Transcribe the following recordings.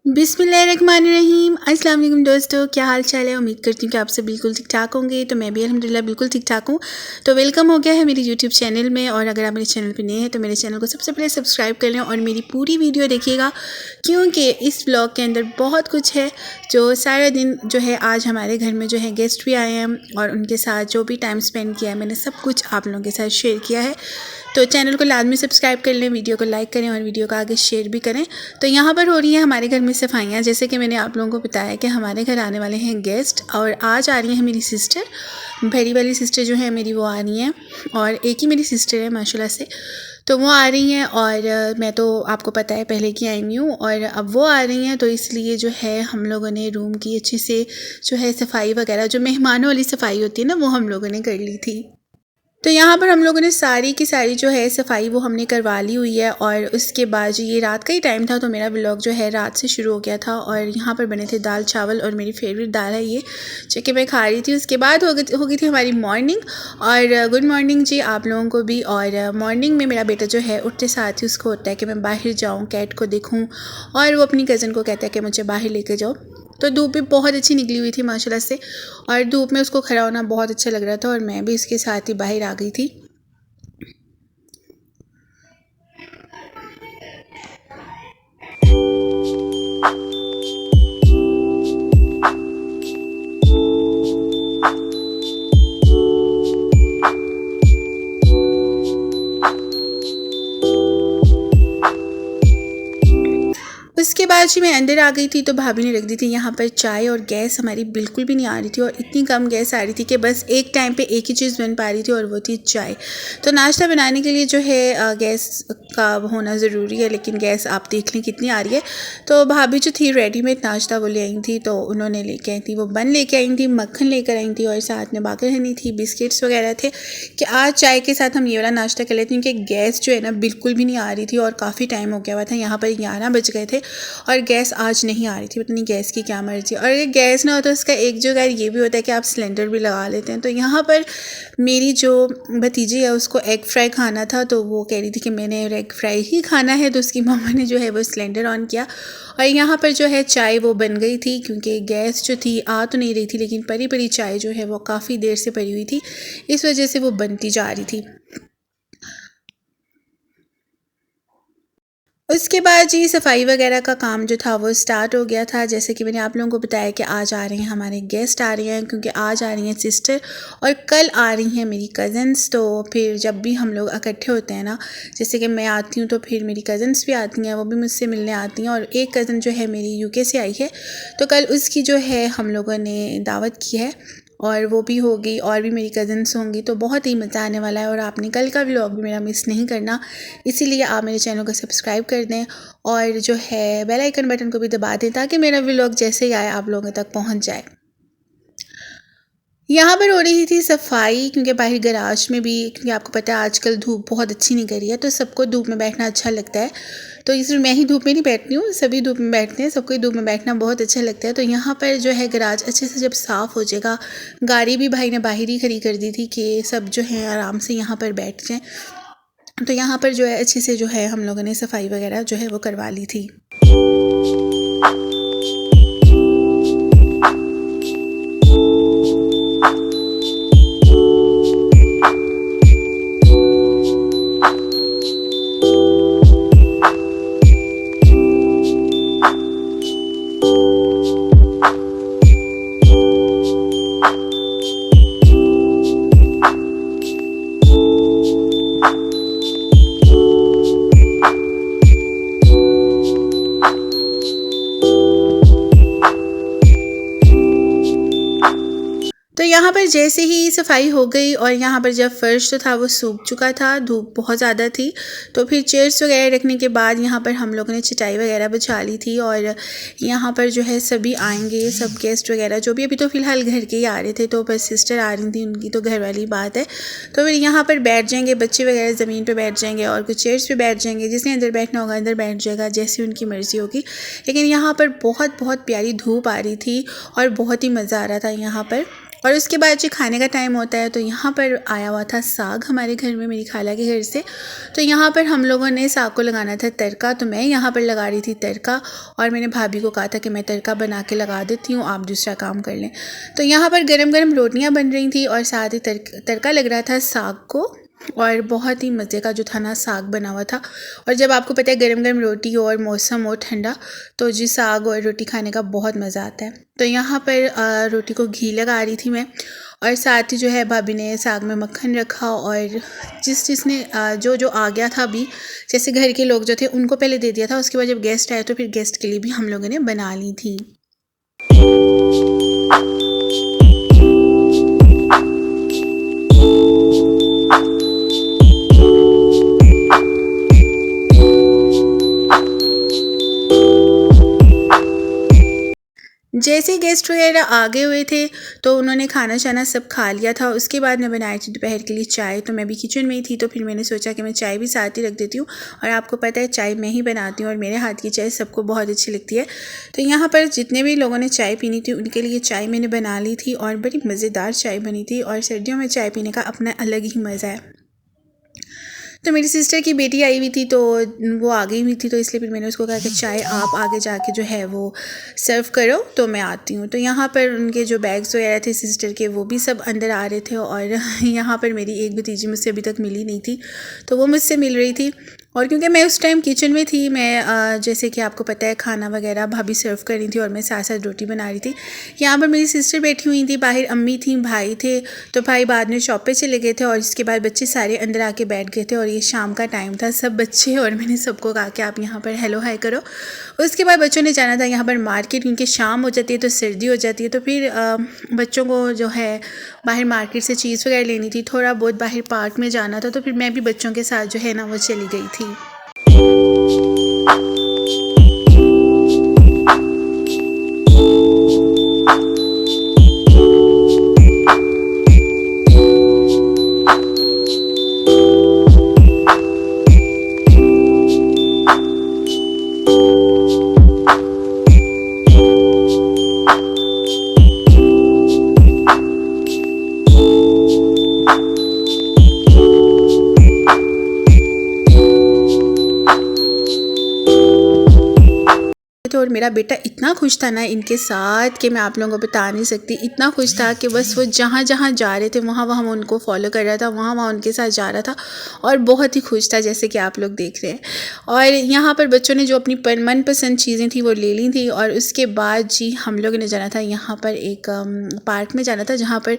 बिस्मिल्लाहिर्रहमानिर्रहीम। अस्सलाम वालेकुम दोस्तों, क्या हाल चाल है। उम्मीद करती हूँ कि आप सब बिल्कुल ठीक ठाक होंगे। तो मैं भी अल्हम्दुलिल्लाह बिल्कुल ठीक ठाक हूँ। तो वेलकम हो गया है मेरी यूट्यूब चैनल में। और अगर आप मेरे चैनल पे नए हैं तो मेरे चैनल को सबसे पहले सब्सक्राइब कर लें और मेरी पूरी वीडियो देखिएगा, क्योंकि इस ब्लॉग के अंदर बहुत कुछ है। जो सारा दिन जो है, आज हमारे घर में जो है गेस्ट भी आए हैं और उनके साथ जो भी टाइम स्पेंड किया है मैंने सब कुछ आप लोगों के साथ शेयर किया है। तो चैनल को लाजमी सब्सक्राइब कर लें, वीडियो को लाइक करें और वीडियो को आगे शेयर भी करें। तो यहाँ पर हो रही है हमारे घर में सफाइयाँ। जैसे कि मैंने आप लोगों को बताया कि हमारे घर आने वाले हैं गेस्ट, और आज आ रही हैं मेरी सिस्टर, बड़ी वाली सिस्टर जो है मेरी, वो आ रही हैं। और एक ही मेरी सिस्टर है माशाल्लाह से, तो वो आ रही हैं। और मैं तो आपको पता है पहले की आई हुई हूँ, और अब वो आ रही हैं। तो इसलिए जो है हम लोगों ने रूम की अच्छे से जो है सफाई वगैरह, जो मेहमानों वाली सफाई होती है ना, वो हम लोगों ने कर ली थी। तो यहाँ पर हम लोगों ने सारी की सारी जो है सफाई वो हमने करवा ली हुई है। और उसके बाद ये रात का ही टाइम था, तो मेरा व्लॉग जो है रात से शुरू हो गया था। और यहाँ पर बने थे दाल चावल, और मेरी फेवरेट दाल है ये, जो कि मैं खा रही थी। उसके बाद हो गई थी हमारी मॉर्निंग। और गुड मॉर्निंग जी आप लोगों को भी। और मॉर्निंग में मेरा बेटा जो है उठते साथ ही उसको होता है कि मैं बाहर जाऊँ, कैट को देखूँ, और वो अपनी कज़न को कहता है कि मुझे बाहर लेके जाओ। तो धूप भी बहुत अच्छी निकली हुई थी माशाल्लाह से, और धूप में उसको खड़ा होना बहुत अच्छा लग रहा था। और मैं भी इसके साथ ही बाहर आ गई थी। उसके बाद जी मैं अंदर आ गई थी, तो भाभी ने रख दी थी यहाँ पर चाय। और गैस हमारी बिल्कुल भी नहीं आ रही थी, और इतनी कम गैस आ रही थी कि बस एक टाइम पे एक ही चीज़ बन पा रही थी, और वो थी चाय। तो नाश्ता बनाने के लिए जो है गैस का होना ज़रूरी है, लेकिन गैस आप देख लें कितनी आ रही है। तो भाभी जो थी रेडीमेड नाश्ता वो ले आई थी, तो उन्होंने लेके आई थी, वो बन लेके आई थी, मक्खन लेकर आई थी, और साथ में बाकी हनी थी, बिस्किट्स वगैरह थे कि आज चाय के साथ हम ये वाला नाश्ता कर लेते हैं। क्योंकि गैस जो है ना बिल्कुल भी नहीं आ रही थी, और काफ़ी टाइम हो गया हुआ था। यहाँ पर 11 बज गए थे और गैस आज नहीं आ रही थी। पता नहीं गैस की क्या मर्जी। और अगर गैस ना हो तो इसका एक जो खैर ये भी होता है कि आप सिलेंडर भी लगा लेते हैं। तो यहाँ पर मेरी जो भतीजी है उसको एग फ्राई खाना था, तो वो कह रही थी कि मैंने एग फ्राई ही खाना है। तो उसकी मामा ने जो है वो सिलेंडर ऑन किया, और यहाँ पर जो है चाय वो बन गई थी। क्योंकि गैस जो थी आ तो नहीं रही थी, लेकिन परी परी चाय जो है वो काफ़ी देर से पड़ी हुई थी, इस वजह से वो बनती जा रही थी। उसके बाद जी सफाई वगैरह का काम जो था वो स्टार्ट हो गया था। जैसे कि मैंने आप लोगों को बताया कि आज आ रहे हैं हमारे गेस्ट, आ रहे हैं क्योंकि आज आ रही हैं सिस्टर, और कल आ रही हैं मेरी कज़न्स। तो फिर जब भी हम लोग इकट्ठे होते हैं ना, जैसे कि मैं आती हूँ तो फिर मेरी कज़न्स भी आती हैं, वो भी मुझसे मिलने आती हैं। और एक कज़न जो है मेरी यूके से आई है, तो कल उसकी जो है हम लोगों ने दावत की है, और वो भी होगी, और भी मेरी कज़न्स होंगी। तो बहुत ही मज़ा आने वाला है, और आपने कल का व्लॉग भी मेरा मिस नहीं करना। इसीलिए आप मेरे चैनल को सब्सक्राइब कर दें, और जो है बेल आइकन बटन को भी दबा दें, ताकि मेरा व्लॉग जैसे ही आए आप लोगों तक पहुंच जाए। यहाँ पर हो रही थी सफाई, क्योंकि बाहर गराज में भी, क्योंकि आपको पता है आजकल धूप बहुत अच्छी नहीं कर रही है, तो सबको धूप में बैठना अच्छा लगता है। तो इसलिए मैं ही धूप में नहीं बैठती हूँ, सभी धूप में बैठते हैं, सबको धूप में बैठना बहुत अच्छा लगता है। तो यहाँ पर जो है गराज अच्छे से जब साफ़ हो जाएगा, गाड़ी भी भाई ने बाहर ही खड़ी कर दी थी कि सब जो है आराम से यहाँ पर बैठ जाएँ। तो यहाँ पर जो है अच्छे से जो है हम लोगों ने सफाई वगैरह जो है वो करवा ली थी। तो यहाँ पर जैसे ही सफाई हो गई, और यहाँ पर जब फर्श जो था वो सूख चुका था, धूप बहुत ज़्यादा थी, तो फिर चेयर्स वगैरह रखने के बाद यहाँ पर हम लोगों ने चटाई वगैरह बिछा ली थी। और यहाँ पर जो है सभी आएंगे, सब गेस्ट वगैरह जो भी, अभी तो फ़िलहाल घर के ही आ रहे थे, तो बस सिस्टर आ रही थी, उनकी तो घर वाली बात है। तो फिर यहाँ पर बैठ जाएंगे बच्चे वगैरह, ज़मीन पर बैठ जाएंगे, और कुछ चेयर्स पर बैठ जाएंगे, जिसने अंदर बैठना होगा अंदर बैठ जाएगा, जैसी उनकी मर्ज़ी होगी। लेकिन यहाँ पर बहुत बहुत प्यारी धूप आ रही थी, और बहुत ही मज़ा आ रहा था यहाँ पर। और उसके बाद जो खाने का टाइम होता है तो यहाँ पर आया हुआ था साग हमारे घर में, मेरी खाला के घर से। तो यहाँ पर हम लोगों ने साग को लगाना था तड़का, तो मैं यहाँ पर लगा रही थी तड़का और मैंने भाभी को कहा था कि मैं तड़का बना के लगा देती हूँ, आप दूसरा काम कर लें। तो यहाँ पर गरम गरम रोटियाँ बन रही थी और साथ ही तड़का लग रहा था साग को, और बहुत ही मज़े का जो था ना साग बना हुआ था। और जब आपको पता है गरम गरम रोटी हो और मौसम हो ठंडा, तो जी साग और रोटी खाने का बहुत मज़ा आता है। तो यहाँ पर रोटी को घी लगा रही थी मैं, और साथ ही जो है भाभी ने साग में मक्खन रखा, और जिसने जो आ गया था अभी, जैसे घर के लोग जो थे उनको पहले दे दिया था, उसके बाद जब गेस्ट आए तो फिर गेस्ट के लिए भी हम लोगों ने बना ली थी। जैसे गेस्ट वगैरह आ गए हुए थे तो उन्होंने खाना शाना सब खा लिया था। उसके बाद मैं बनाई थी दोपहर के लिए चाय, तो मैं भी किचन में ही थी, तो फिर मैंने सोचा कि मैं चाय भी साथ ही रख देती हूँ। और आपको पता है चाय मैं ही बनाती हूँ और मेरे हाथ की चाय सबको बहुत अच्छी लगती है। तो यहाँ पर जितने भी लोगों ने चाय पीनी थी उनके लिए चाय मैंने बना ली थी, और बड़ी मज़ेदार चाय बनी थी। और सर्दियों में चाय पीने का अपना अलग ही मज़ा है। तो मेरी सिस्टर की बेटी आई हुई थी, तो वो आ गई हुई थी, तो इसलिए फिर मैंने उसको कहा कि चाय आप आगे जाके जो है वो सर्व करो, तो मैं आती हूँ। तो यहाँ पर उनके जो बैग्स वगैरह थे सिस्टर के, वो भी सब अंदर आ रहे थे। और यहाँ पर मेरी एक भतीजी मुझसे अभी तक मिली नहीं थी, तो वो मुझसे मिल रही थी। और क्योंकि मैं उस टाइम किचन में थी, मैं जैसे कि आपको पता है खाना वगैरह भाभी सर्व कर रही थी और मैं साथ साथ रोटी बना रही थी। यहाँ पर मेरी सिस्टर बैठी हुई थी, बाहर अम्मी थी, भाई थे। तो भाई बाद में शॉप पे चले गए थे, और इसके बाद बच्चे सारे अंदर आके बैठ गए थे, और ये शाम का टाइम था, सब बच्चे, और मैंने सबको कहा कि आप यहाँ पर हेलो हाय करो। उसके बाद बच्चों ने जाना था यहाँ पर मार्केट, क्योंकि शाम हो जाती है तो सर्दी हो जाती है, तो फिर बच्चों को जो है बाहर मार्केट से चीज़ वगैरह लेनी थी, थोड़ा बहुत बाहर पार्क में जाना था, तो फिर मैं भी बच्चों के साथ जो है ना वो चली गई थी। और मेरा बेटा इतना खुश था ना इनके साथ कि मैं आप लोगों को बता नहीं सकती। इतना खुश था कि बस वो जहाँ जहाँ जा रहे थे वहाँ वहाँ उनको फॉलो कर रहा था, वहाँ वहाँ उनके साथ जा रहा था, और बहुत ही खुश था, जैसे कि आप लोग देख रहे हैं। और यहाँ पर बच्चों ने जो अपनी मनपसंद चीज़ें थी वो ले ली थी। और उसके बाद जी हम लोगों ने जाना था यहाँ पर एक पार्क में जाना था, जहाँ पर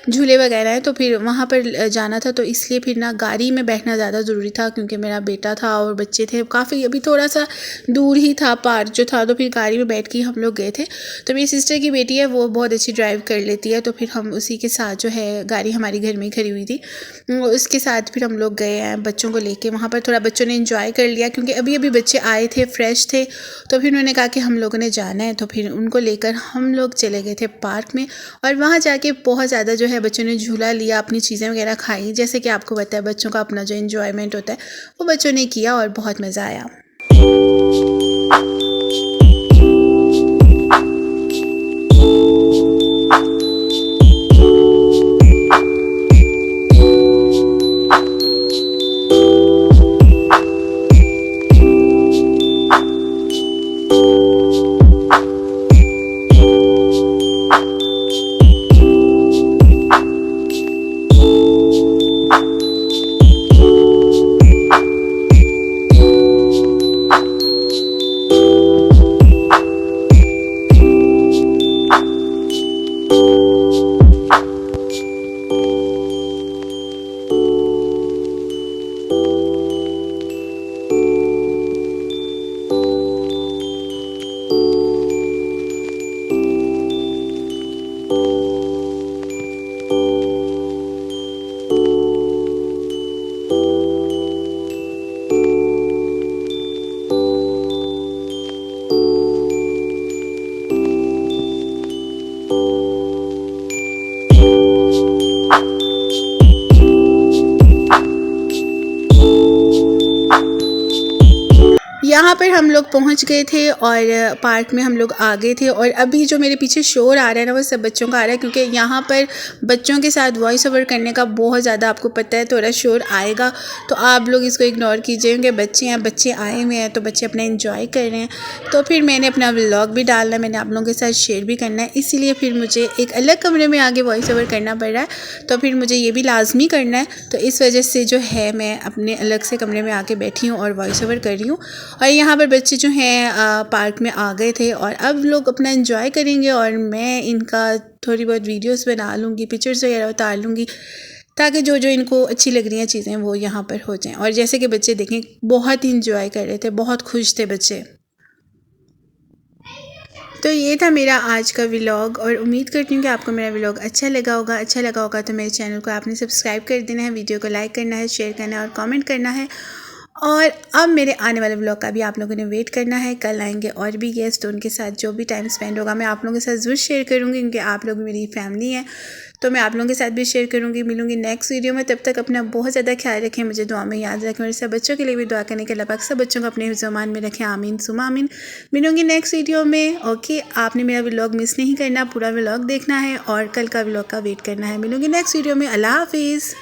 झूले वगैरह हैं, तो फिर वहाँ पर जाना था। तो इसलिए फिर ना गाड़ी में बैठना ज़्यादा ज़रूरी था, क्योंकि मेरा बेटा था और बच्चे थे, काफ़ी अभी थोड़ा सा दूर ही था पार्क जो था, तो फिर गाड़ी में बैठ के हम लोग गए थे। तो मेरी सिस्टर की बेटी है, वो बहुत अच्छी ड्राइव कर लेती है, तो फिर हम उसी के साथ जो है, गाड़ी हमारी घर में ही खड़ी हुई थी, उसके साथ फिर हम लोग गए हैं बच्चों को लेके। वहाँ पर थोड़ा बच्चों ने एंजॉय कर लिया, क्योंकि अभी अभी बच्चे आए थे, फ्रेश थे। तो फिर उन्होंने कहा कि हम लोगों ने जाना है, तो फिर उनको लेकर हम लोग चले गए थे पार्क में। और वहाँ जाके बहुत ज़्यादा जो है बच्चों ने झूला लिया, अपनी चीज़ें वगैरह खाई। जैसे कि आपको पता है बच्चों का अपना जो एंजॉयमेंट होता है वो बच्चों ने किया, और बहुत मज़ा आया। लोग पहुंच गए थे और पार्क में हम लोग आ गए थे। और अभी जो मेरे पीछे शोर आ रहा है ना वो सब बच्चों का आ रहा है, क्योंकि यहाँ पर बच्चों के साथ वॉइस ओवर करने का बहुत ज़्यादा आपको पता है थोड़ा शोर आएगा, तो आप लोग इसको इग्नोर कीजिए क्योंकि बच्चे हैं, बच्चे आए हुए हैं तो बच्चे अपना एंजॉय कर रहे हैं। तो फिर मैंने अपना व्लॉग भी डालना है, मैंने आप लोगों के साथ शेयर भी करना है, इसीलिए फिर मुझे एक अलग कमरे में आगे वॉइस ओवर करना पड़ रहा है। तो फिर मुझे ये भी लाजमी करना है, तो इस वजह से जो है मैं अपने अलग से कमरे में आके बैठी हूँ और वॉइस ओवर कर रही हूँ। और यहाँ पर बच्चे जो हैं पार्क में आ गए थे और अब लोग अपना एंजॉय करेंगे और मैं इनका थोड़ी बहुत वीडियोस बना लूँगी, पिक्चर्स वगैरह उतार लूँगी, ताकि जो जो इनको अच्छी लग रही हैं चीज़ें वो यहाँ पर हो जाएं। और जैसे कि बच्चे देखें बहुत ही इंजॉय कर रहे थे, बहुत खुश थे बच्चे। तो ये था मेरा आज का व्लॉग और उम्मीद करती हूँ कि आपको मेरा व्लॉग अच्छा लगा होगा। तो मेरे चैनल को आपने सब्सक्राइब कर देना है, वीडियो को लाइक करना है, शेयर करना है और कमेंट करना है। और अब मेरे आने वाले व्लॉग का भी आप लोगों ने वेट करना है। कल आएंगे और भी गेस्ट, तो उनके साथ जो भी टाइम स्पेंड होगा मैं आप लोगों के साथ ज़रूर शेयर करूँगी, क्योंकि आप लोग मेरी फैमिली हैं, तो मैं आप लोगों के साथ भी शेयर करूँगी। मिलूँगी नेक्स्ट वीडियो में, तब तक अपना बहुत ज़्यादा ख्याल रखें, मुझे दुआ में याद रखें और सब बच्चों के लिए भी दुआ करने के अल्लाह पाक सब बच्चों को अपने ज़ुबान में रखें। आमीन सुमा आमीन। मिलूँगी नेक्स्ट वीडियो में। ओके, आपने मेरा व्लॉग मिस नहीं करना, पूरा व्लॉग देखना है और कल का व्लॉग का वेट करना है। मिलूँगी नेक्स्ट वीडियो में। अल्लाह हाफिज़।